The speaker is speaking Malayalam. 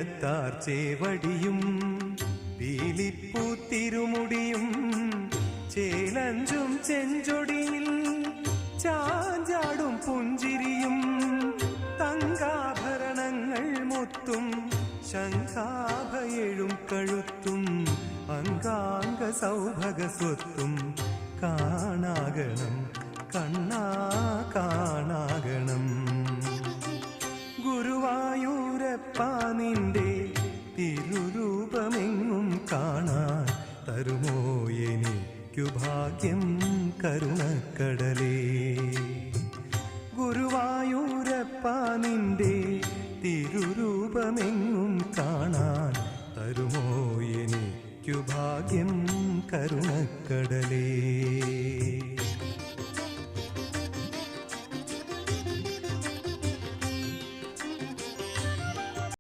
മേളത്താർ ചേവടിയും പീലിപ്പൂത്തിരുമുടിയും ചേലഞ്ചും ചെഞ്ചൊടിയിൽ ചാഞ്ചാടും പുഞ്ചിരിയും തങ്കാഭരണങ്ങൾ മുത്തും ശംഖാഭയെഴും കഴുത്തും അംഗാംഗ സൗഭഗ സ്വത്തും കാണാകണം കണ്ണാ കാണാകണം. ഗുരുവായൂരപ്പ നിന്റെ തിരുരൂപമെങ്ങും കാണാൻ തരുമോ എനിക്കു ഭാഗ്യം കരുണക്കടലേ. ഗുരുവായൂരപ്പ നിന്റെ തിരുരൂപമെങ്ങും കാണാൻ തരുമോ എനിക്കു ഭാഗ്യം കരുണക്കടലേ.